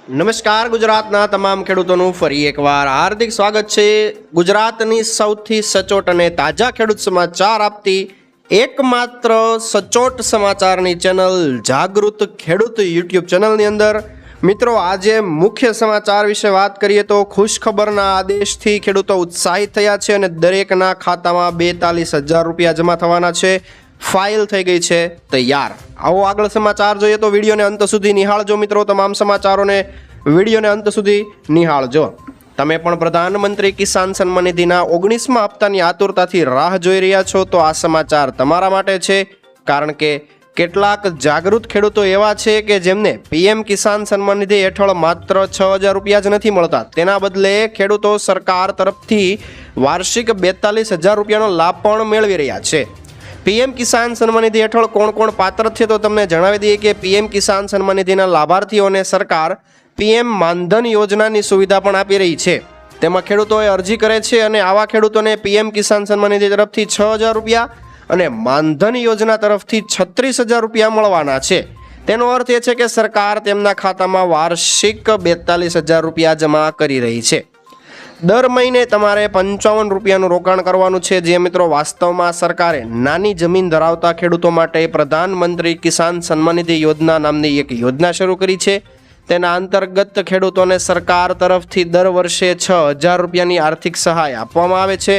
નમસ્કાર ગુજરાતના તમામ ખેડૂતોનું ફરી એકવાર હાર્દિક સ્વાગત છે। ગુજરાતની સૌથી સચોટ અને તાજા ખેડૂત સમાચાર આપતી એકમાત્ર સચોટ સમાચારની ચેનલ જાગૃત ખેડૂત યુટ્યુબ ચેનલની અંદર મિત્રો આજે મુખ્ય સમાચાર વિશે વાત કરીએ તો ખુશખબરના આદેશથી ખેડૂતો ઉત્સાહિત થયા છે અને દરેકના ખાતામાં 42,000 રૂપિયા જમા થવાના છે। ફાઇલ થઈ ગઈ છે તૈયાર। આવો આગળ સમાચાર જોઈએ તો વિડીયોને અંત સુધી નિહાળજો મિત્રો। તમામ સમાચારોને વિડીયોને અંત સુધી નિહાળજો। તમે પણ પ્રધાનમંત્રી કિસાન સન્માન નિધિના 19મા હપ્તાની આતુરતાથી રાહ જોઈ રહ્યા છો તો આ સમાચાર તમારા માટે છે, કારણ કે કેટલાક જાગૃત ખેડૂતો એવા છે કે જેમને પીએમ કિસાન સન્માન નિધિ હેઠળ માત્ર 6,000 રૂપિયા જ નથી મળતા, તેના બદલે ખેડૂતો સરકાર તરફથી વાર્ષિક 42,000 રૂપિયાનો લાભ પણ મેળવી રહ્યા છે। પીએમ કિસાન સન્માન નિધિ હેઠળ કોણ કોણ પાત્ર છે તો તમને જણાવી દઈએ કે પીએમ કિસાન સન્માન નિધિના લાભાર્થીઓને સરકાર પીએમ માનધન યોજનાની સુવિધા પણ આપી રહી છે। તેમાં ખેડૂતોએ અરજી કરે છે અને આવા ખેડૂતોને પીએમ કિસાન સન્માન નિધિ તરફથી 6,000 રૂપિયા અને માનધન યોજના તરફથી 36,000 રૂપિયા મળવાના છે। તેનો અર્થ એ છે કે સરકાર તેમના ખાતામાં વાર્ષિક 42,000 રૂપિયા જમા કરી રહી છે। દર મહિને તમારે 55 રૂપિયાનું રોકાણ કરવાનું છે, જે મિત્રો વાસ્તવમાં સરકારે નાની જમીન ધરાવતા ખેડૂતો માટે પ્રધાનમંત્રી કિસાન સન્માન નિધિ યોજના નામની એક યોજના શરૂ કરી છે। તેના અંતર્ગત ખેડૂતોને સરકાર તરફથી દર વર્ષે 6,000 રૂપિયાની આર્થિક સહાય આપવામાં આવે છે,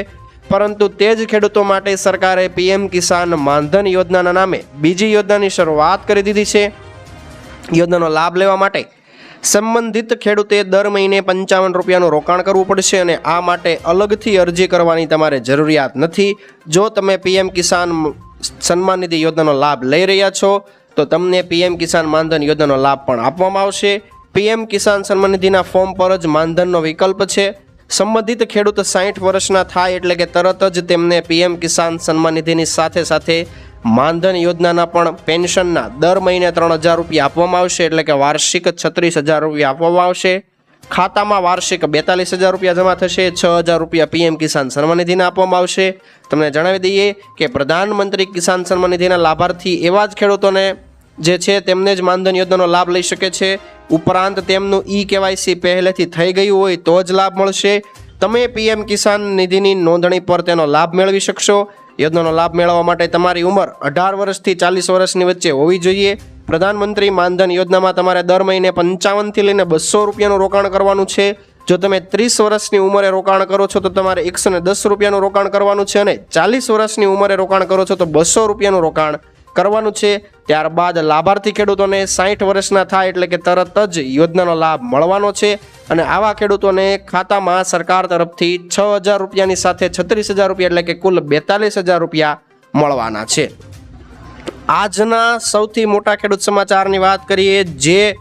પરંતુ તે જ ખેડૂતો માટે સરકારે પીએમ કિસાન માનધન યોજનાના નામે બીજી યોજનાની શરૂઆત કરી દીધી છે। યોજનાનો લાભ લેવા માટે સંબંધિત ખેડૂતે દર મહિને 55 રૂપિયાનું રોકાણ કરવું પડશે અને આ માટે અલગથી અરજી કરવાની તમારે જરૂરિયાત નથી। જો તમે પીએમ કિસાન સન્માન નિધિ યોજનાનો લાભ લઈ રહ્યા છો તો તમને પીએમ કિસાન માનધન યોજનાનો લાભ પણ આપવામાં આવશે। પીએમ કિસાન સન્માન નિધિના ફોર્મ પર જ માનધનનો વિકલ્પ છે। સંબંધિત ખેડૂત 60 વર્ષના થાય એટલે કે તરત જ તેમને પીએમ કિસાન સન્માન નિધિની સાથે સાથે માનધન યોજનાના પણ પેન્શનના દર મહિને 3,000 રૂપિયા આપવામાં આવશે, એટલે કે વાર્ષિક 36,000 રૂપિયા આપવામાં આવશે। ખાતામાં વાર્ષિક 42,000 રૂપિયા જમા થશે। 6,000 રૂપિયા પીએમ કિસાન સન્માન નિધિને આપવામાં આવશે। તમને જણાવી દઈએ કે પ્રધાનમંત્રી કિસાન સન્માન નિધિના લાભાર્થી એવા જ ખેડૂતોને જે છે તેમને જ માનધન યોજનાનો લાભ લઈ શકે છે। ઉપરાંત તેમનું કેવાયસી પહેલેથી થઈ ગયું હોય તો જ લાભ મળશે। તમે પીએમ કિસાન નિધિની નોંધણી પર તેનો લાભ મેળવી શકશો। યોજનાનો લાભ મેળવવા માટે તમારી ઉંમર 18 વર્ષથી 40 વર્ષની વચ્ચે હોવી જોઈએ। પ્રધાનમંત્રી માનધન યોજનામાં તમારે દર મહિને 55 થી લઈને 200 રૂપિયાનું રોકાણ કરવાનું છે। જો તમે 30 વર્ષની ઉંમરે રોકાણ કરો છો તો તમારે 110 રૂપિયાનું રોકાણ કરવાનું છે અને 40 વર્ષની ઉંમરે રોકાણ કરો છો તો 200 રૂપિયાનું રોકાણ કરવાનું છે। ત્યારબાદ લાભાર્થી ખેડૂતોને 60 વર્ષના થાય એટલે કે તરત જ યોજનાનો લાભ મળવાનો છે અને આવા ખેડૂતોને ખાતામાં સરકાર તરફથી 6,000 રૂપિયાની સાથે 36,000 રૂપિયા એટલે કે કુલ 42,000 રૂપિયા મળવાના છે। આજના સૌથી મોટા ખેડૂત સમાચારની વાત કરીએ, જે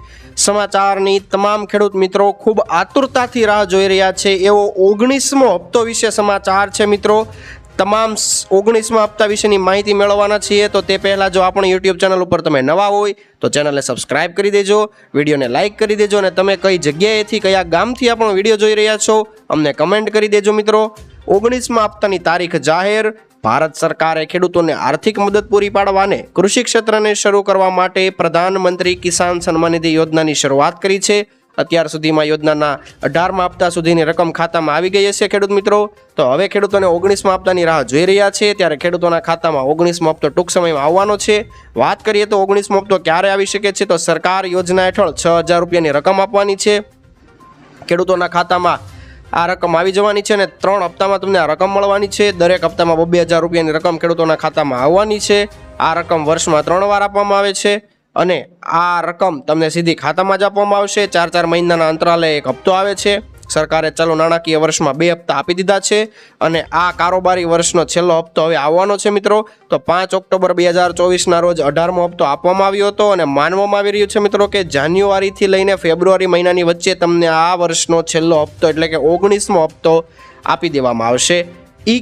સમાચારની તમામ ખેડૂત મિત્રો ખૂબ આતુરતાથી રાહ જોઈ રહ્યા છે, એવો 19મો હપ્તો વિશે સમાચાર છે મિત્રો। તમામ 19મા હપ્તા વિશેની માહિતી મેળવવાના છીએ, તો તે પહેલાં જો આપણી યુટ્યુબ ચેનલ ઉપર તમે નવા હોય તો ચેનલને સબસ્ક્રાઇબ કરી દેજો, વિડીયોને લાઇક કરી દેજો અને તમે કઈ જગ્યાએથી કયા ગામથી આપણો વિડીયો જોઈ રહ્યા છો અમને કમેન્ટ કરી દેજો મિત્રો। 19મા હપ્તાની તારીખ જાહેર। ભારત સરકારે ખેડૂતોને આર્થિક મદદ પૂરી પાડવા અને કૃષિ ક્ષેત્રને શરૂ કરવા માટે પ્રધાનમંત્રી કિસાન સન્માન નિધિ યોજનાની શરૂઆત કરી છે। અત્યાર સુધીમાં યોજનાના 18મા હપ્તા સુધીની રકમ ખાતામાં આવી ગઈ હશે ખેડૂત મિત્રો। તો હવે ખેડૂતોને 19મા હપ્તાની રાહ જોઈ રહ્યા છે, ત્યારે ખેડૂતોના ખાતામાં 19મો હપ્તો ટૂંક સમયમાં આવવાનો છે। વાત કરીએ તો 19મો હપ્તો ક્યારે આવી શકે છે, તો સરકાર યોજના હેઠળ 6,000 રૂપિયાની રકમ આપવાની છે। ખેડૂતોના ખાતામાં આ રકમ આવી જવાની છે અને 3 હપ્તામાં તમને આ રકમ મળવાની છે। દરેક હપ્તામાં 2,000 રૂપિયાની રકમ ખેડૂતોના ખાતામાં આવવાની છે। આ રકમ વર્ષમાં 3 વાર આપવામાં આવે છે અને આ રકમ તમને સીધી ખાતામાં જ આપવામાં આવશે। 4 મહિનાના અંતરાલે એક હપ્તો આવે છે। સરકારે ચાલુ નાણાકીય વર્ષમાં 2 હપ્તા આપી દીધા છે અને આ કારોબારી વર્ષનો છેલ્લો હપ્તો હવે આવવાનો છે મિત્રો। તો 5 ઓક્ટોબર 2024ના રોજ 18મો હપ્તો આપવામાં આવ્યો હતો અને માનવામાં આવી રહ્યું છે મિત્રો કે જાન્યુઆરીથી લઈને ફેબ્રુઆરી મહિનાની વચ્ચે તમને આ વર્ષનો છેલ્લો હપ્તો એટલે કે 19મો હપ્તો આપી દેવામાં આવશે।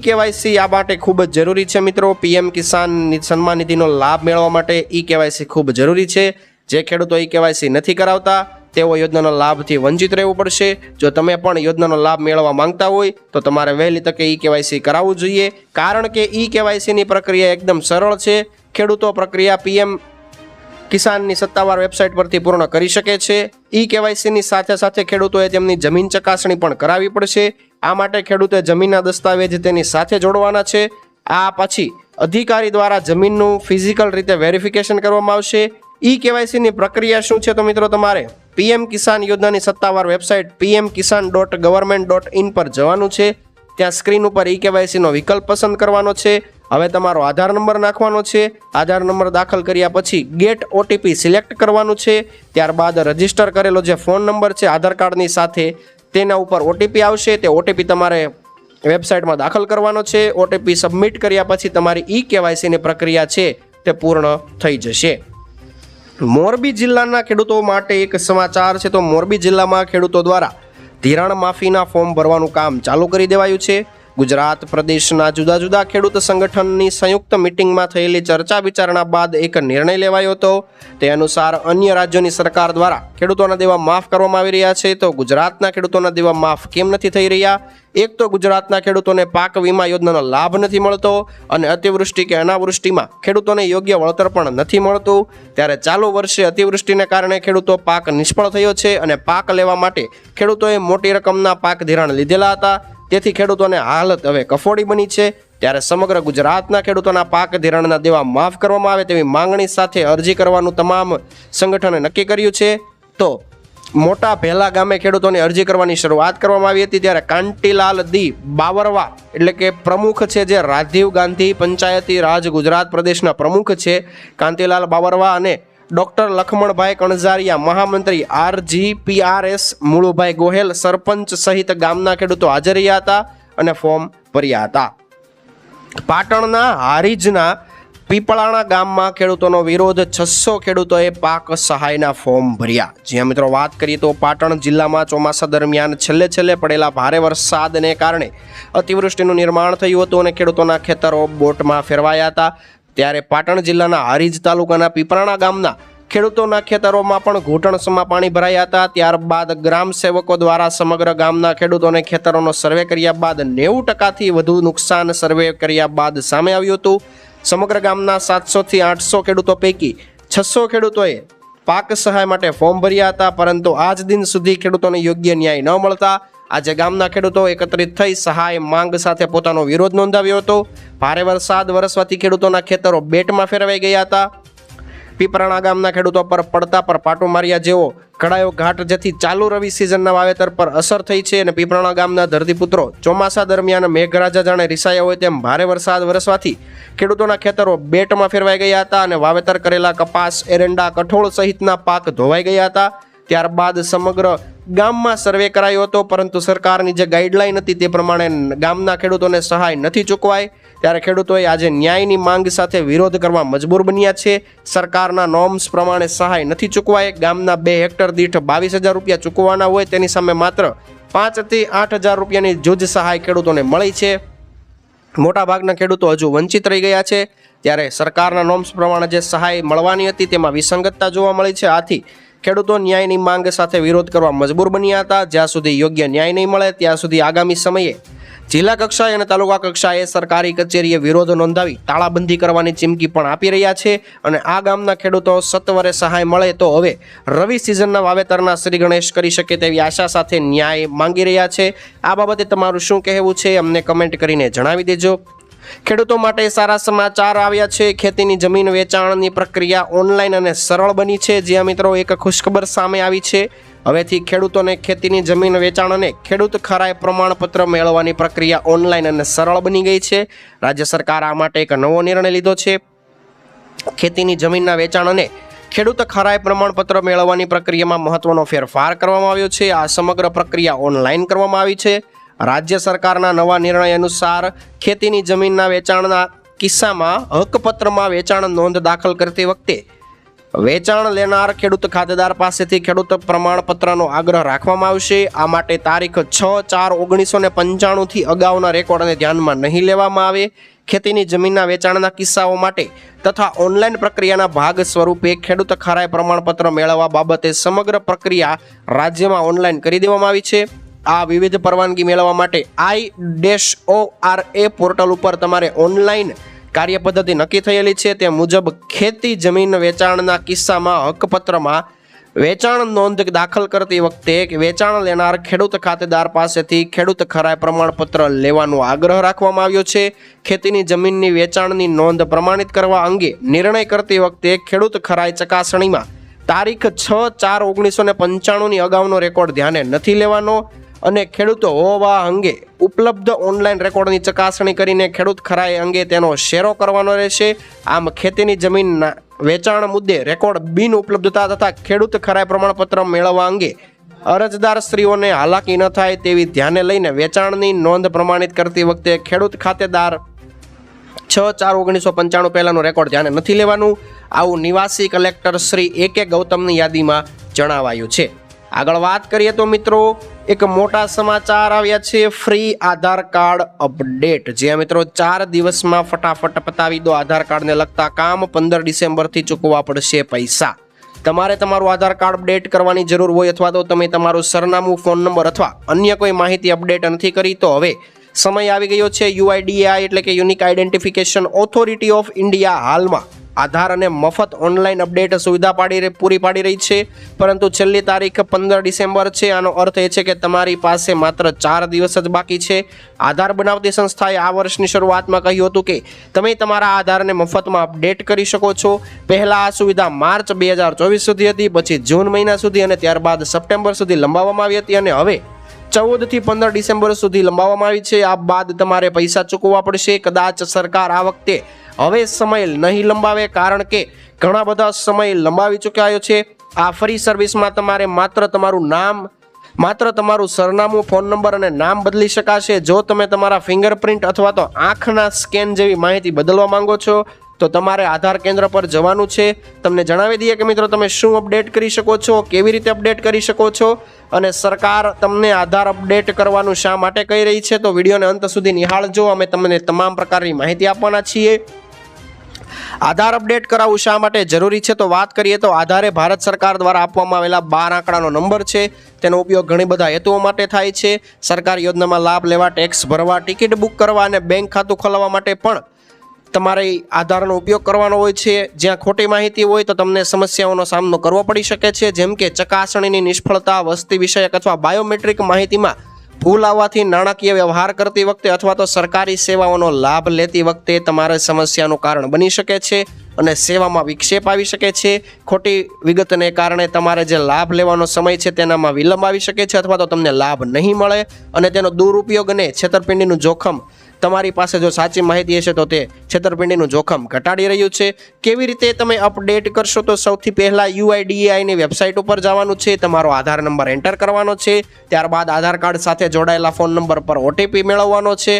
કેવાયસી આ માટે ખૂબ જ જરૂરી છે મિત્રો। પીએમ કિસાન સન્માન નિધિનો લાભ મેળવવા માટે કેવાયસી ખૂબ જરૂરી છે। જે ખેડૂતો કેવાયસી નથી કરાવતા તેઓ યોજનાનો લાભથી વંચિત રહેવું પડશે। જો તમે પણ યોજનાનો લાભ મેળવવા માંગતા હોય તો તમારે વહેલી તકે કેવાયસી કરાવવું જોઈએ, કારણ કે કેવાયસીની પ્રક્રિયા એકદમ સરળ છે। ખેડૂતો પ્રક્રિયા પીએમ કિસાનની સત્તાવાર વેબસાઇટ પરથી પૂર્ણ કરી શકે છે. ઈ કેવાયસીની સાથે સાથે ખેડૂતોએ તેમની જમીન ચકાસણી પણ કરાવવી પડશે. આ માટે ખેડૂતે જમીનના દસ્તાવેજ તેની સાથે જોડવાના છે. આ પછી અધિકારી દ્વારા જમીનનું ફિઝિકલ રીતે વેરિફિકેશન કરવામાં આવશે. ઈ કેવાયસીની પ્રક્રિયા શું છે? તો મિત્રો તમારે પીએમ કિસાન યોજનાની સત્તાવાર વેબસાઇટ pmkisan.government.in પર જવાનું છે. ત્યાં સ્ક્રીન ઉપર ઈ કેવાયસીનો વિકલ્પ પસંદ કરવાનો છે. હવે તમારો આધાર નંબર નાખવાનો છે. આધાર નંબર દાખલ કર્યા પછી ગેટ ઓટીપી સિલેક્ટ કરવાનું છે. ત્યારબાદ રજીસ્ટર કરેલો જે ફોન નંબર છે આધાર કાર્ડની સાથે તેના ઉપર ઓટીપી આવશે. તે ઓટીપી તમારે વેબસાઇટમાં દાખલ કરવાનો છે. ઓટીપી સબમિટ કર્યા પછી તમારી ઈ કેવાયસીની પ્રક્રિયા છે તે પૂર્ણ થઈ જશે. મોરબી જિલ્લાના ખેડૂતો માટે એક સમાચાર છે. તો મોરબી જિલ્લામાં ખેડૂતો દ્વારા ધિરાણ માફીના ફોર્મ ભરવાનું કામ ચાલુ કરી દેવાયું છે. ગુજરાત પ્રદેશના જુદા જુદા ખેડૂત સંગઠનની સંયુક્ત મિટિંગમાં થયેલી ચર્ચા વિચારણા બાદ એક નિર્ણય લેવાયો હતો. તે અનુસાર અન્ય રાજ્યોની સરકાર દ્વારા ખેડૂતોના દેવા માફ કરવામાં આવી રહ્યા છે. તો ગુજરાતના ખેડૂતોના દેવા માફ કેમ નથી થઈ રહ્યા? એક તો ગુજરાતના ખેડૂતોને પાક વીમા યોજનાનો લાભ નથી મળતો અને અતિવૃષ્ટિ કે અનાવૃષ્ટિમાં ખેડૂતોને યોગ્ય વળતર પણ નથી મળતું. ત્યારે ચાલુ વર્ષે અતિવૃષ્ટિને કારણે ખેડૂતો પાક નિષ્ફળ થયો છે અને પાક લેવા માટે ખેડૂતોએ મોટી રકમના પાક ધિરાણ લીધેલા હતા. તેથી ખેડૂતોને હાલત હવે કફોડી બની છે. ત્યારે સમગ્ર ગુજરાતના ખેડૂતોના પાક ધિરાણના દેવા માફ કરવામાં આવે તેવી માંગણી સાથે અરજી કરવાનું તમામ સંગઠને નક્કી કર્યું છે. તો મોટા ભેલા ગામે ખેડૂતોની અરજી કરવાની શરૂઆત કરવામાં આવી હતી. ત્યારે કાંટીલાલ દી બાવરવા એટલે કે પ્રમુખ છે, જે રાજીવ ગાંધી પંચાયતી રાજ ગુજરાત પ્રદેશના પ્રમુખ છે, કાંતિલાલ બાવરવા અને ડોક્ટર લખમણભાઈ કણઝારિયા મહામંત્રી RGPRS મુળુભાઈ ગોહેલ સરપંચ સહિત ગામના ખેડૂતો હાજર રહ્યા હતા અને ફોર્મ ભર્યા હતા. પાટણના હારીજના પીપળાણા ગામમાં ખેડૂતોનો વિરોધ. 600 ખેડૂતોએ પાક સહાયના ફોર્મ ભર્યા. જ્યાં મિત્રો વાત કરીએ તો પાટણ જિલ્લામાં ચોમાસા દરમિયાન છેલ્લે પડેલા ભારે વરસાદને કારણે અતિવૃષ્ટિનું નિર્માણ થયું હતું અને ખેડૂતોના ખેતરો બોટમાં ફેરવાયા હતા. ત્યારે પાટણ જિલ્લાના હારીજ તાલુકાના પીપળાણા ગામના ખેડૂતોના ખેતરોમાં પણ ઘૂંટણસમાં પાણી ભરાયા હતા. ત્યારબાદ ગ્રામ સેવકો દ્વારા સમગ્ર ગામના ખેડૂતોને ખેતરોનો સર્વે કર્યા બાદ 90%થી વધુ નુકસાન સર્વે કર્યા બાદ સામે આવ્યું હતું. સમગ્ર ગામના 700 થી 800 ખેડૂતો પૈકી 600 ખેડૂતોએ પાક સહાય માટે ફોર્મ ભર્યા હતા, પરંતુ આજ દિન સુધી ખેડૂતોને યોગ્ય ન્યાય ન મળતા આજે ગામના ખેડૂતો એકત્રિત થઈ સહાય માંગ સાથે પોતાનો વિરોધ નોંધાવ્યો હતો. ભારે વરસાદ વરસવાથી ખેડૂતોના ખેતરો બેટમાં ફેરવાઈ ગયા હતા. પીપરાણા ગામના ખેડૂતો પર પડતા પર પાટો માર્યા જેવો કડાયો ઘાટ, જેથી ચાલુ રવિ સિઝનના વાવેતર પર અસર થઈ છે અને પીપરાણા ગામના ધરતીપુત્રો ચોમાસા દરમિયાન મેઘરાજા જાણે રિસાયા હોય તેમ ભારે વરસાદ વરસવાથી ખેડૂતોના ખેતરો બેટમાં ફેરવાઈ ગયા હતા અને વાવેતર કરેલા કપાસ, એરંડા, કઠોળ સહિતના પાક ધોવાઈ ગયા હતા. ત્યારબાદ સમગ્ર ગામમાં સર્વે કરાયો હતો, પરંતુ સરકારની જે ગાઈડલાઈન હતી તે પ્રમાણે ગામના ખેડૂતોને સહાય નથી ચૂકવાય. ત્યારે ખેડૂતોએ આજે ન્યાયની માંગ સાથે વિરોધ કરવા મજબૂર બન્યા છે. સરકારના નોર્મ્સ પ્રમાણે સહાય નથી ચૂકવાય. ગામના 2 હેક્ટર દીઠ 22,000 રૂપિયા ચૂકવવાના હોય, તેની સામે માત્ર 5 થી 8,000 રૂપિયાની જૂજ સહાય ખેડૂતોને મળી છે. મોટાભાગના ખેડૂતો હજુ વંચિત રહી ગયા છે. ત્યારે સરકારના નોર્મ્સ પ્રમાણે જે સહાય મળવાની હતી તેમાં વિસંગતતા જોવા મળી છે. આથી ખેડૂતો ન્યાયની માંગ સાથે વિરોધ કરવા મજબૂર બન્યા હતા. જ્યાં સુધી યોગ્ય ન્યાય નહીં મળે ત્યાં સુધી આગામી સમયે જિલ્લા કક્ષાએ અને તાલુકા કક્ષાએ સરકારી કચેરીએ વિરોધ નોંધાવી તાળાબંધી કરવાની ચીમકી પણ આપી રહ્યા છે. અને આ ગામના ખેડૂતો સત્વરે સહાય મળે તો હવે રવિ સિઝનના વાવેતરના શ્રી ગણેશ કરી શકે તેવી આશા સાથે ન્યાય માંગી રહ્યા છે. આ બાબતે તમારું શું કહેવું છે અમને કમેન્ટ કરીને જણાવી દેજો. ખેડૂતો માટે સારા સમાચાર આવ્યા છે. ખેતીની જમીન વેચાણની પ્રક્રિયા ઓનલાઈન અને સરળ બની છે. જ્યાં મિત્રો એક ખુશખબર સામે આવી છે. હવેથી ખેડૂતોને ખેતીની જમીન વેચાણ અને ખેડૂત ખરાઈ પ્રમાણપત્ર મેળવવાની પ્રક્રિયા ઓનલાઈન અને સરળ બની ગઈ છે. રાજ્ય સરકાર આ માટે એક નવો નિર્ણય લીધો છે. ખેતીની જમીનના વેચાણ અને ખેડૂત ખરાઈ પ્રમાણપત્ર મેળવવાની પ્રક્રિયામાં મહત્વનો ફેરફાર કરવામાં આવ્યો છે. આ સમગ્ર પ્રક્રિયા ઓનલાઈન કરવામાં આવી છે. રાજ્ય સરકારના નવા નિર્ણય અનુસાર ખેતીની જમીનના વેચાણના કિસ્સામાં હકપત્રમાં વેચાણ નોંધ દાખલ કરતી વખતે વેચાણ લેનાર ખેડૂત ખાતેદાર પાસેથી ખેડૂત પ્રમાણપત્રનો આગ્રહ રાખવામાં આવશે. આ માટે તારીખ 6/4/1995 થી અગાઉના રેકોર્ડને ધ્યાનમાં નહીં લેવામાં આવે. ખેતીની જમીનના વેચાણના કિસ્સાઓ માટે તથા ઓનલાઈન પ્રક્રિયાના ભાગ સ્વરૂપે ખેડૂત ખરાઈ પ્રમાણપત્ર મેળવવા બાબતે સમગ્ર પ્રક્રિયા રાજ્યમાં ઓનલાઈન કરી દેવામાં આવી છે. આ વિવિધ પરવાનગી મેળવવા માટે I-ORA પોર્ટલ ઉપર તમારે ઓનલાઈન કાર્યપદ્ધતિ નક્કી થયેલી છે તે મુજબ ખેતી જમીન વેચાણના કિસ્સામાં હકપત્રમાં વેચાણ નોંધ દાખલ કરતી વખતે વેચાણ લેનાર ખેડૂત ખાતેદાર પાસેથી ખેડૂત ખરાઈ પ્રમાણપત્ર લેવાનો આગ્રહ રાખવામાં આવ્યો છે. ખેતીની જમીનની વેચાણની નોંધ પ્રમાણિત કરવા અંગે નિર્ણય કરતી વખતે ખેડૂત ખરાઈ ચકાસણીમાં તારીખ 6/4/1995ની અગાઉનો રેકોર્ડ ધ્યાને નથી લેવાનો અને ખેડૂતો હોવા અંગે ઉપલબ્ધ ઓનલાઈન રેકોર્ડની ચકાસણી કરીને ખેડૂત ખરાઈ અંગે તેનો શેરો કરવાનો રહેશે. આમ ખેતીની જમીનના વેચાણ મુદ્દે રેકોર્ડ બિન ઉપલબ્ધતા તથા ખેડૂત ખરાઈ પ્રમાણપત્ર મેળવવા અંગે અરજદાર સ્ત્રીઓને હાલાકી ન થાય તેવી ધ્યાને લઈને વેચાણની નોંધ પ્રમાણિત કરતી વખતે ખેડૂત ખાતેદાર 6/4/1995 પહેલાનું રેકોર્ડ ધ્યાને નથી લેવાનું. આવું નિવાસી કલેક્ટર શ્રી A.K. ગૌતમની યાદીમાં જણાવાયું છે. આગળ વાત કરીએ તો મિત્રો એક મોટા સમાચાર આવ્યા છે. ફ્રી આધાર કાર્ડ અપડેટ. જ્યાં મિત્રો 4 દિવસમાં ફટાફટ પતાવી દો આધાર કાર્ડને લગતા કામ. 15 ડિસેમ્બરથી ચૂકવવા પડશે પૈસા. તમારે તમારું આધાર કાર્ડ અપડેટ કરવાની જરૂર હોય અથવા તો તમે તમારું સરનામું, ફોન નંબર અથવા અન્ય કોઈ માહિતી અપડેટ નથી કરી તો હવે સમય આવી ગયો છે. UIDAI એટલે કે unique identification authority of India હાલમાં આધાર અને મફત ઓનલાઈન અપડેટ સુવિધા પૂરી પાડી રહી છે, પરંતુ છેલ્લી તારીખ 15 ડિસેમ્બર છે. આનો અર્થ એ છે કે તમારી પાસે માત્ર 4 દિવસ જ બાકી છે. આધાર બનાવતી સંસ્થાએ આ વર્ષની શરૂઆતમાં કહ્યું હતું કે તમે તમારા આધારને મફતમાં અપડેટ કરી શકો છો. પહેલા આ સુવિધા માર્ચ 2024 સુધી હતી, પછી જૂન મહિના સુધી અને ત્યારબાદ સપ્ટેમ્બર સુધી લંબાવવામાં આવી હતી અને હવે 14 થી 15 ડિસેમ્બર સુધી લંબાવવામાં આવી છે. આ બાદ તમારે પૈસા ચૂકવવા પડશે. કદાચ સરકાર આ વખતે હવે સમય નહીં લંબાવે, કારણ કે ઘણા બધા સમય લંબાવી ચૂક્યો છે. આ ફ્રી સર્વિસમાં તમારે માત્ર તમારું નામ, માત્ર તમારું સરનામું, ફોન નંબર અને નામ બદલી શકાશે. જો તમે તમારા ફિંગરપ્રિન્ટ અથવા તો આંખના સ્કેન જેવી માહિતી બદલવા માંગો છો તો તમારે આધાર કેન્દ્ર પર જવાનું છે. તમને જણાવી દઈએ કે મિત્રો તમે શું અપડેટ કરી શકો છો, કેવી રીતે અપડેટ કરી શકો છો અને સરકાર તમને આધાર અપડેટ કરવાનું શા માટે કહી રહી છે. તો વિડીયોને અંત સુધી નિહાળજો. અમે તમને તમામ પ્રકારની માહિતી આપવાના છીએ. આધાર અપડેટ કરાવવું શા માટે જરૂરી છે તો વાત કરીએ તો આધાર એ ભારત સરકાર દ્વારા આપવામાં આવેલા 12 આંકડાનો નંબર છે. તેનો ઉપયોગ ઘણી બધા હેતુઓ માટે થાય છે. સરકાર યોજનામાં લાભ લેવા, ટેક્સ ભરવા, ટિકિટ બુક કરવા અને બેંક ખાતું ખોલાવવા માટે પણ તમારે આધારનો ઉપયોગ કરવાનો હોય છે. જ્યાં ખોટી માહિતી હોય તો તમને સમસ્યાઓનો સામનો કરવો પડી શકે છે, જેમ કે ચકાસણીની નિષ્ફળતા, વસ્તી વિષયક અથવા બાયોમેટ્રિક માહિતીમાં ભૂલ આવવાથી, નાણાકીય વ્યવહાર કરતી વખતે અથવા તો સરકારી સેવાઓનો લાભ લેતી વખતે તમારે સમસ્યાનું કારણ બની શકે છે અને સેવામાં વિક્ષેપ આવી શકે છે. ખોટી વિગતને કારણે તમારે જે લાભ લેવાનો સમય છે તેનામાં વિલંબ આવી શકે છે અથવા તો તમને લાભ નહીં મળે અને તેનો દુરુપયોગ અને છેતરપિંડીનું જોખમ તમારી પાસે જો સાચી માહિતી હશે તો તે છેતરપિંડીનું જોખમ ઘટાડી રહ્યું છે. કેવી રીતે તમે અપડેટ કરશો તો સૌથી પહેલાં UIDAIની વેબસાઇટ ઉપર જવાનું છે. તમારો આધાર નંબર એન્ટર કરવાનો છે. ત્યારબાદ આધાર કાર્ડ સાથે જોડાયેલા ફોન નંબર પર OTP મેળવવાનો છે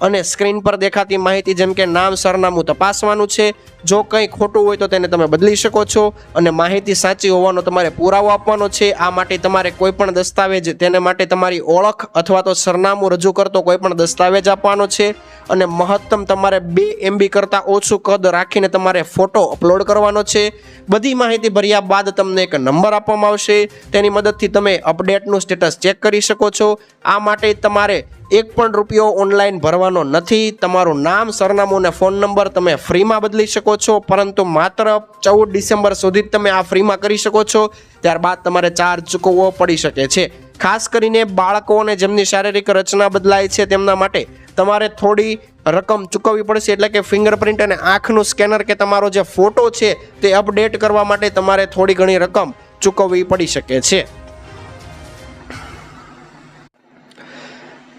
અને સ્ક્રીન પર દેખાતી માહિતી જેમ કે નામ, સરનામું તપાસવાનું છે. જો કંઈ ખોટું હોય તો તેને તમે બદલી શકો છો અને માહિતી સાચી હોવાનો તમારે પુરાવો આપવાનો છે. આ માટે તમારે કોઈ પણ દસ્તાવેજ, તેને માટે તમારી ઓળખ અથવા તો સરનામું રજૂ કરતો કોઈ પણ દસ્તાવેજ આપવાનો છે અને મહત્તમ તમારે 2 MB કરતાં ઓછું કદ રાખીને તમારે ફોટો અપલોડ કરવાનો છે. બધી માહિતી ભર્યા બાદ તમને એક નંબર આપવામાં આવશે. તેની મદદથી તમે અપડેટનું સ્ટેટસ ચેક કરી શકો છો. આ માટે તમારે ₹1 ઓનલાઈન ભરવાનો નથી. તમારું નામ, સરનામું અને ફોન નંબર તમે ફ્રીમાં બદલી શકો છો, પરંતુ માત્ર 14 ડિસેમ્બર સુધી તમે આ ફ્રીમાં કરી શકો છો. ત્યારબાદ તમારે ચાર્જ ચૂકવવો પડી શકે છે. ખાસ કરીને બાળકો અને જેમની શારીરિક રચના બદલાય છે તેમના માટે તમારે થોડી રકમ ચૂકવવી પડશે. એટલે કે ફિંગરપ્રિન્ટ અને આંખનું સ્કેનર કે તમારો જે ફોટો છે તે અપડેટ કરવા માટે તમારે થોડી ઘણી રકમ ચૂકવવી પડી શકે છે.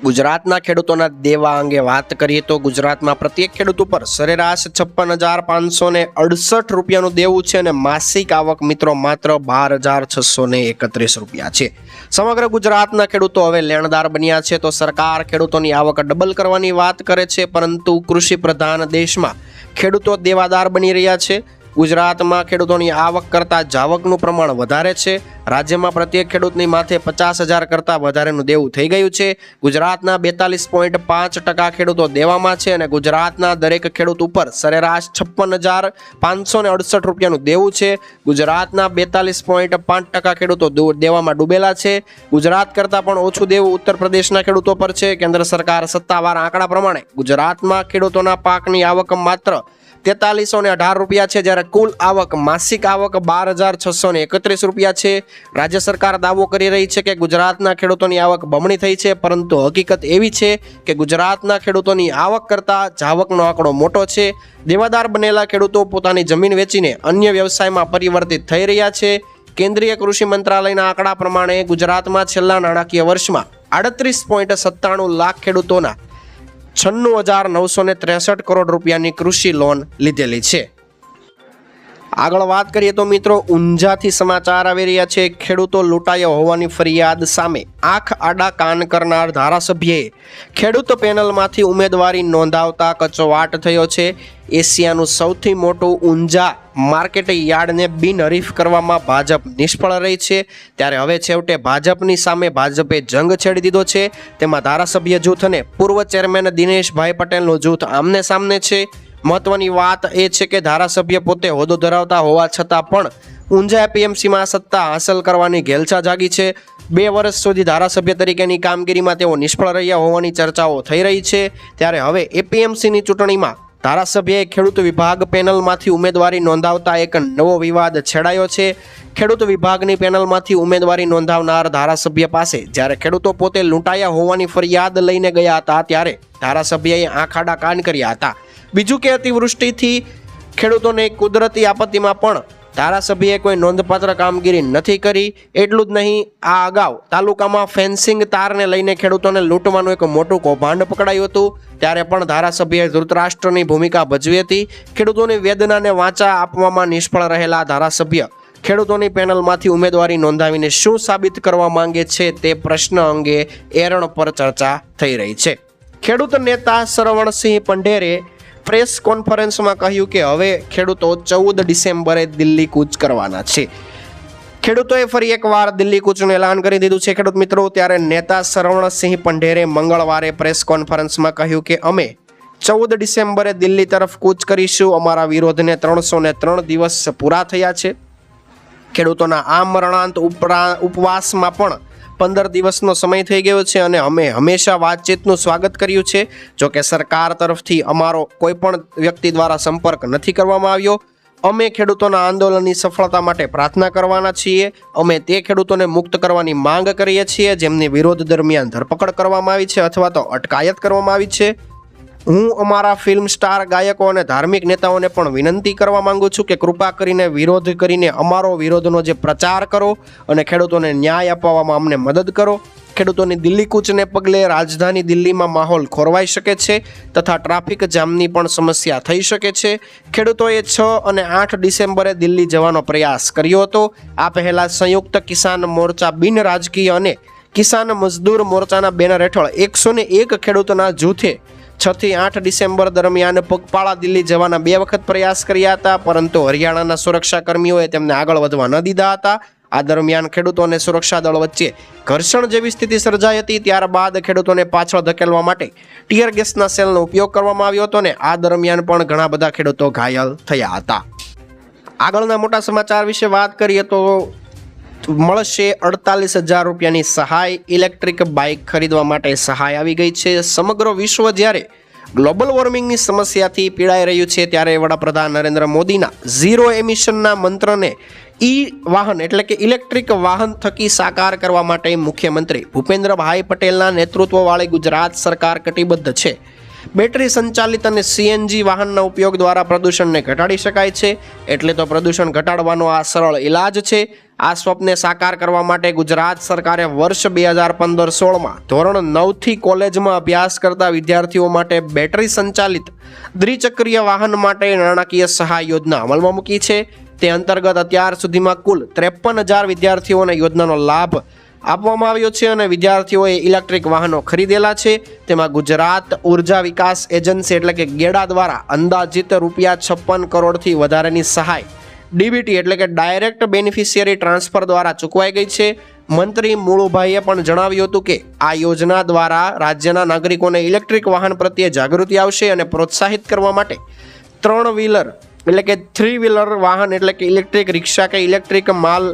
ગુજરાતના ખેડૂતોના દેવા અંગે વાત કરીએ તો ગુજરાતમાં પ્રત્યેક ખેડૂત ઉપર સરેરાશ ₹56,568 દેવું છે અને માસિક આવક મિત્રો માત્ર ₹12,631 છે. સમગ્ર ગુજરાતના ખેડૂતો હવે લેણદાર બન્યા છે. તો સરકાર ખેડૂતોની આવક ડબલ કરવાની વાત કરે છે, પરંતુ કૃષિ પ્રધાન દેશમાં ખેડૂતો દેવાદાર બની રહ્યા છે. ગુજરાતમાં ખેડૂતોની આવક કરતાં જાવકનું પ્રમાણ વધારે છે. રાજ્યમાં પ્રત્યેક ખેડૂતની માથે 50,000 કરતાં વધારેનું દેવું થઈ ગયું છે. ગુજરાતના 42.5% ખેડૂતો દેવામાં છે અને ગુજરાતના દરેક ખેડૂત ઉપર સરેરાશ 56,568 રૂપિયાનું દેવું છે. ગુજરાતના 42.5% ખેડૂતો દેવામાં ડૂબેલા છે. ગુજરાત કરતાં પણ ઓછું દેવું ઉત્તર પ્રદેશના ખેડૂતો પર છે. કેન્દ્ર સરકાર સત્તાવાર આંકડા પ્રમાણે ગુજરાતમાં ખેડૂતોના પાકની આવક માત્ર 4318 રૂપિયા છે, જ્યારે કુલ આવક માસિક આવક 12,631 રૂપિયા છે. રાજ્ય સરકાર દાવો કરી રહી છે કે ગુજરાતના ખેડૂતોની આવક બમણી થઈ છે, પરંતુ હકીકત એવી છે કે ગુજરાતના ખેડૂતોની આવક કરતાં જાવકનો આંકડો મોટો છે. દેવાદાર બનેલા ખેડૂતો પોતાની જમીન વેચીને અન્ય વ્યવસાયમાં પરિવર્તિત થઈ રહ્યા છે. કેન્દ્રીય કૃષિ મંત્રાલયના આંકડા પ્રમાણે ગુજરાતમાં છેલ્લા નાણાકીય વર્ષમાં 38.97 લાખ ખેડૂતોના 96,963 કરોડ રૂપિયાની કૃષિ લોન લીધેલી છે. આગળ વાત કરીએ તો મિત્રો, ઊંઝાથી સમાચાર આવી રહ્યા છે. ખેડૂતો લૂંટાયા હોવાની ફરિયાદ સામે આંખ આડા કાન કરનાર ધારાસભ્યએ ખેડૂત પેનલમાંથી ઉમેદવારી નોંધાવતા કચવાટ થયો છે. એશિયાનું સૌથી મોટું ઊંઝા માર્કેટ યાર્ડને બિનહરીફ કરવામાં ભાજપ નિષ્ફળ રહી છે. ત્યારે હવે છેવટે ભાજપની સામે ભાજપે જંગ છેડી દીધો છે. તેમાં ધારાસભ્ય જૂથ અને પૂર્વ ચેરમેન દિનેશભાઈ પટેલનું જૂથ આમને સામને છે. મહત્વની વાત એ છે કે ધારાસભ્ય પોતે હોદ્દો ધરાવતા હોવા છતાં પણ ઊંઝા એપીએમસીમાં સત્તા હાંસલ કરવાની ઘેલછા જાગી છે. 2 વર્ષ સુધી ધારાસભ્ય તરીકેની કામગીરીમાં તેઓ નિષ્ફળ રહ્યા હોવાની ચર્ચાઓ થઈ રહી છે. ત્યારે હવે એપીએમસીની ચૂંટણીમાં ધારાસભ્યએ ખેડૂત વિભાગ પેનલમાંથી ઉમેદવારી નોંધાવતા એક નવો વિવાદ છેડાયો છે. ખેડૂત વિભાગની પેનલમાંથી ઉમેદવારી નોંધાવનાર ધારાસભ્ય પાસે જ્યારે ખેડૂતો પોતે લૂંટાયા હોવાની ફરિયાદ લઈને ગયા હતા, ત્યારે ધારાસભ્યએ આંખ આડા કાન કર્યા હતા. બીજું કે અતિવૃષ્ટિથી ખેડૂતોને કુદરતી આપત્તિમાં પણ ધારાસભ્યએ કોઈ નોંધપાત્ર કામગીરી નથી કરી. એટલું જ નહીં, આ અગાઉ તાલુકામાં ફેન્સિંગ તારને લઈને ખેડૂતોને લૂંટવાનું એક મોટું કૌભાંડ પકડાયું હતું. ત્યારે પણ ધારાસભ્યએ ધૃતરાષ્ટ્રની ભૂમિકા ભજવી હતી. ખેડૂતોની વેદનાને વાચા આપવામાં નિષ્ફળ રહેલા ધારાસભ્ય ખેડૂતોની પેનલમાંથી ઉમેદવારી નોંધાવીને શું સાબિત કરવા માંગે છે તે પ્રશ્ન અંગે એરણ પર ચર્ચા થઈ રહી છે. ખેડૂત નેતા સરવણસિંહ પંઢેરે પ્રેસ કોન્ફરન્સમાં કહ્યું કે હવે ખેડૂતો 14 ડિસેમ્બરે દિલ્હી કૂચ કરવાના છે. ખેડૂતોએ ફરી એકવાર દિલ્હી કૂચનું એલાન કરી દીધું છે ખેડૂત મિત્રો. ત્યારે નેતા સરવણસિંહ પંઢેરે મંગળવારે પ્રેસ કોન્ફરન્સમાં કહ્યું કે અમે 14 ડિસેમ્બરે દિલ્હી તરફ કૂચ કરીશું. અમારા વિરોધને 303 દિવસ પૂરા થયા છે. ખેડૂતોના આ મરણાંત ઉપવાસમાં પણ 15 દિવસનો સમય થઈ ગયો છે અને અમે હંમેશા વાતચીતનું સ્વાગત કર્યું છે. જોકે સરકાર તરફથી અમારો કોઈ પણ વ્યક્તિ દ્વારા સંપર્ક નથી કરવામાં આવ્યો. અમે ખેડૂતોના આંદોલનની સફળતા માટે પ્રાર્થના કરવાના છીએ. અમે તે ખેડૂતોને મુક્ત કરવાની માંગ કરીએ છીએ જેમની વિરોધ દરમિયાન ધરપકડ કરવામાં આવી છે અથવા તો અટકાયત કરવામાં આવી છે. હું અમારા ફિલ્મ સ્ટાર, ગાયકો અને ધાર્મિક નેતાઓને પણ વિનંતી કરવા માંગુ છું કે કૃપા કરીને વિરોધ કરીને અમારો વિરોધનો જે પ્રચાર કરો અને ખેડૂતોને ન્યાય અપાવવામાં અમને મદદ કરો. ખેડૂતોની દિલ્હી કૂચને પગલે રાજધાની દિલ્હીમાં માહોલ ખોરવાઈ શકે છે તથા ટ્રાફિક જામની પણ સમસ્યા થઈ શકે છે. ખેડૂતોએ 6 અને 8 ડિસેમ્બરે દિલ્હી જવાનો પ્રયાસ કર્યો હતો. આ પહેલા સંયુક્ત કિસાન મોરચા બિન રાજકીય અને કિસાન મજદૂર મોરચાના બેનર હેઠળ 101 ખેડૂતોના જૂથે 6 થી 8 ડિસેમ્બર દરમિયાન પગપાળા દિલ્હી જવાના 2 વખત પ્રયાસ કર્યા હતા, પરંતુ હરિયાણાના સુરક્ષા કર્મીઓએ તેમને આગળ વધવા ન દીધા હતા. આ દરમિયાન ખેડૂતો અને સુરક્ષા દળ વચ્ચે ઘર્ષણ જેવી સ્થિતિ સર્જાઈ હતી. ત્યારબાદ ખેડૂતોને પાછળ ધકેલવા માટે ટીયર ગેસના સેલનો ઉપયોગ કરવામાં આવ્યો હતો અને આ દરમિયાન પણ ઘણા બધા ખેડૂતો ઘાયલ થયા હતા. આગળના મોટા સમાચાર વિશે વાત કરીએ તો મળશે 48,000 રૂપિયાની સહાય. ઇલેક્ટ્રિક બાઇક ખરીદવા માટે સહાય આવી ગઈ છે. સમગ્ર વિશ્વ જ્યારે ગ્લોબલ વોર્મિંગની સમસ્યાથી પીડાઈ રહ્યું છે, ત્યારે વડાપ્રધાન નરેન્દ્ર મોદીના ઝીરો એમિશનના મંત્રને વાહન એટલે કે ઇલેક્ટ્રિક વાહન થકી સાકાર કરવા માટે મુખ્યમંત્રી ભૂપેન્દ્રભાઈ પટેલના નેતૃત્વવાળી ગુજરાત સરકાર કટિબદ્ધ છે. બેટરી સંચાલિત અને સીએનજી વાહનના ઉપયોગ દ્વારા પ્રદૂષણને ઘટાડી શકાય છે. એટલે તો પ્રદૂષણ ઘટાડવાનો આ સરળ ઇલાજ છે. આ સ્વપ્ને સાકાર કરવા માટે ગુજરાત સરકારે વર્ષ 2015-16માં ધોરણ 9થી કોલેજમાં અભ્યાસ કરતા વિદ્યાર્થીઓ માટે બેટરી સંચાલિત દ્વિચક્રીય વાહન માટે નાણાકીય સહાય યોજના અમલમાં મૂકી છે. તે અંતર્ગત અત્યાર સુધીમાં કુલ 53,000 વિદ્યાર્થીઓને યોજનાનો લાભ આપવામાં આવ્યો છે અને વિદ્યાર્થીઓએ ઇલેક્ટ્રિક વાહનો ખરીદેલા છે. તેમાં ગુજરાત ઉર્જા વિકાસ એજન્સી એટલે કે ગેડા દ્વારા અંદાજિત ₹56 કરોડથી વધારેની સહાય ડીબીટી એટલે કે ડાયરેક્ટ બેનિફિશિયરી ટ્રાન્સફર દ્વારા ચૂકવાઈ ગઈ છે. મંત્રી મુળુભાઈએ પણ જણાવ્યું હતું કે આ યોજના દ્વારા રાજ્યના નાગરિકોને ઇલેક્ટ્રિક વાહન પ્રત્યે જાગૃતિ આવશે અને પ્રોત્સાહિત કરવા માટે 3 વ્હીલર એટલે કે 3 વ્હીલર વાહન એટલે કે ઇલેક્ટ્રિક રિક્ષા કે ઇલેક્ટ્રિક માલ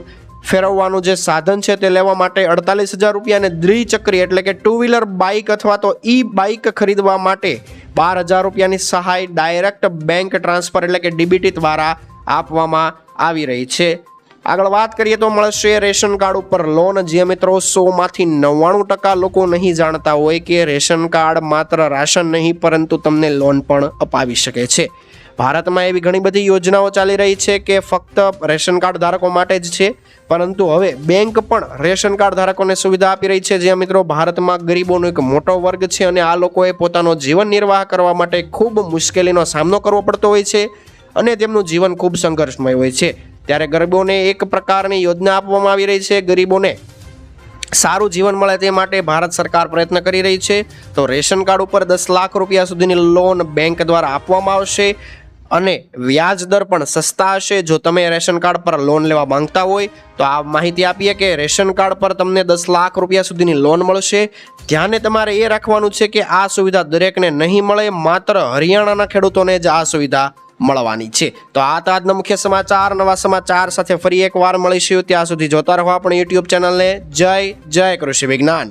ફેરવવાનું જે સાધન છે તે લેવા માટે ₹48,000 અને દ્વિચક્રી એટલે કે 2 વ્હીલર બાઇક અથવા તો ઈ બાઇક ખરીદવા માટે ₹12,000ની સહાય ડાયરેક્ટ બેંક ટ્રાન્સફર એટલે કે ડીબીટી દ્વારા આપવામાં આવી રહી છે. આગળ વાત કરીએ તો મળશે રેશન કાર્ડ ઉપર લોન. જે મિત્રો 100માંથી 99% લોકો નહીં જાણતા હોય કે રેશન કાર્ડ માત્ર રાશન નહીં પરંતુ તમને લોન પણ અપાવી શકે છે. ભારતમાં એવી ઘણી બધી યોજનાઓ ચાલી રહી છે કે ફક્ત રેશન કાર્ડ ધારકો માટે જ છે, પરંતુ હવે બેંક પણ રેશન કાર્ડ ધારકોને સુવિધા આપી રહી છે. જ્યાં મિત્રો ભારતમાં ગરીબોનો એક મોટો વર્ગ છે અને આ લોકોએ પોતાનો જીવન નિર્વાહ કરવા માટે ખૂબ મુશ્કેલીનો સામનો કરવો પડતો હોય છે અને તેમનું જીવન ખૂબ સંઘર્ષમય હોય છે. ત્યારે ગરીબોને એક પ્રકારની યોજના આપવામાં આવી રહી છે. ગરીબોને સારું જીવન મળે તે માટે ભારત સરકાર પ્રયત્ન કરી રહી છે. તો રેશન કાર્ડ ઉપર ₹10 લાખ સુધીની લોન બેંક દ્વારા આપવામાં આવશે અને વ્યાજ દર પણ સસ્તા હશે. જો તમે રેશન કાર્ડ પર લોન લેવા માંગતા હોય તો આ માહિતી આપીએ કે રેશન કાર્ડ પર તમને ₹10 લાખ સુધીની લોન મળશે. ધ્યાને તમારે એ રાખવાનું છે કે આ સુવિધા દરેકને નહીં મળે, માત્ર હરિયાણાના ખેડૂતોને જ આ સુવિધા મળવાની છે. તો આ તો આજના મુખ્ય સમાચાર. નવા સમાચાર સાથે ફરી એકવાર મળીશું. ત્યાં સુધી જોતા રહો આપણી યુટ્યુબ ચેનલને. જય કૃષિ વિજ્ઞાન.